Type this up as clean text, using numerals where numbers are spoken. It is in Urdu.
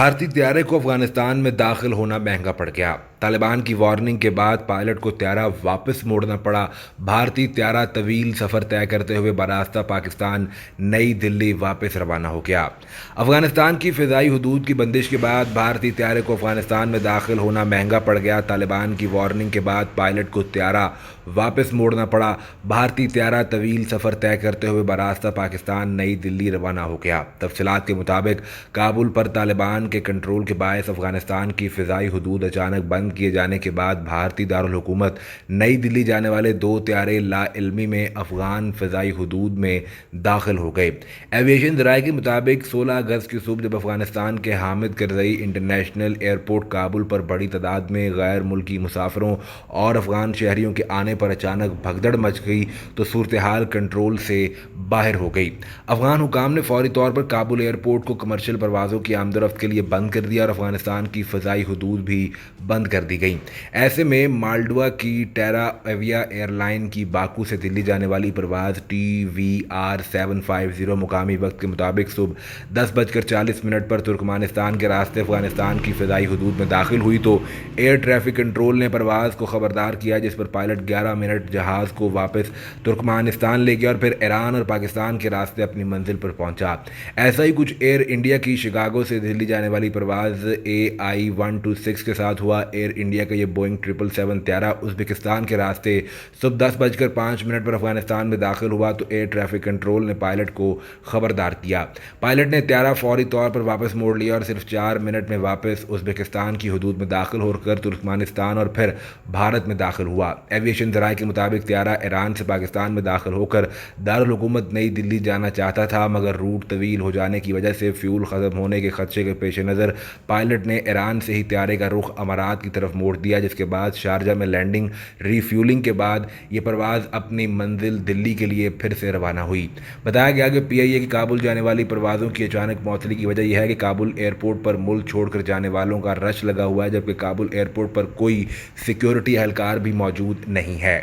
بھارتی طیارے کو افغانستان میں داخل ہونا مہنگا پڑ گیا۔ طالبان کی وارننگ کے بعد پائلٹ کو طیارہ واپس موڑنا پڑا۔ بھارتی طیارہ طویل سفر طے کرتے ہوئے براستہ پاکستان نئی دلی واپس روانہ ہو گیا۔ افغانستان کی فضائی حدود کی بندش کے بعد بھارتی طیارے کو افغانستان میں داخل ہونا مہنگا پڑ گیا۔ طالبان کی وارننگ کے بعد پائلٹ کو طیارہ واپس موڑنا پڑا۔ بھارتی طیارہ طویل سفر طے کرتے ہوئے براستہ پاکستان نئی دلی روانہ ہو گیا۔ تفصیلات کے مطابق کابل پر طالبان کے کنٹرول کے باعث افغانستان کی فضائی حدود اچانک بند کیے جانے کے بعد بھارتی دارالحکومت نئی دلی جانے والے 2 طیارے لا علمی میں افغان فضائی حدود میں داخل ہو گئے۔ ایویشن ذرائع کے مطابق 16 اگست کی صبح جب افغانستان کے حامد کرزئی انٹرنیشنل ایئرپورٹ کابل پر بڑی تعداد میں غیر ملکی مسافروں اور افغان شہریوں کے آنے پر اچانک بھگدڑ مچ گئی تو صورتحال کنٹرول سے باہر ہو گئی۔ افغان حکام نے فوری طور پر کابل ایئرپورٹ کو کمرشل پروازوں کی آمد و رفت کے لیے بند کر دیا اور افغانستان کی فضائی حدود بھی بند کر دی گئی۔ ایسے میں مالڈوا کی ٹیرا ایویا ایئر لائن کی باکو سے دلی جانے والی پرواز TVR750 مقامی وقت کے مطابق صبح 10:40 پر ترکمانستان کے راستے افغانستان کی فضائی حدود میں داخل ہوئی تو ایئر ٹریفک کنٹرول نے پرواز کو خبردار کیا، جس پر پائلٹ 11 منٹ جہاز کو واپس ترکمانستان لے گیا اور پھر ایران اور پاکستان کے راستے اپنی منزل پر پہنچا۔ ایسا ہی کچھ ایئر انڈیا کی شکاگو سے دلی جانے والی پرواز AI-126 کے ساتھ ہوا۔ ایئر انڈیا کا یہ بوئنگ 777 طیارہ ازبکستان کے راستے صبح 10:05 پر افغانستان میں داخل ہوا تو ایئر ٹریفک کنٹرول نے پائلٹ کو خبردار کیا۔ پائلٹ نے طیارہ فوری طور پر واپس موڑ لیا اور صرف 4 منٹ میں واپس ازبکستان کی حدود میں داخل ہو کر ترکمانستان اور پھر بھارت میں داخل ہوا۔ ایویشن ذرائع کے مطابق طیارہ ایران سے پاکستان میں داخل ہو کر دارالحکومت نئی دلی جانا چاہتا تھا، مگر روٹ طویل ہو جانے کی وجہ سے فیول ختم ہونے کے خدشے کے پیش نظر پائلٹ نے ایران سے ہی طیارے کا رخ امارات کی طرف موڑ دیا، جس کے بعد شارجہ میں لینڈنگ ری فیولنگ کے بعد یہ پرواز اپنی منزل دلی کے لیے پھر سے روانہ ہوئی۔ بتایا گیا کہ PIA کی کابل جانے والی پروازوں کی اچانک معطلی کی وجہ یہ ہے کہ کابل ایئرپورٹ پر ملک چھوڑ کر جانے والوں کا رش لگا ہوا ہے، جبکہ کابل ایئرپورٹ پر کوئی سیکیورٹی اہلکار بھی موجود نہیں ہے۔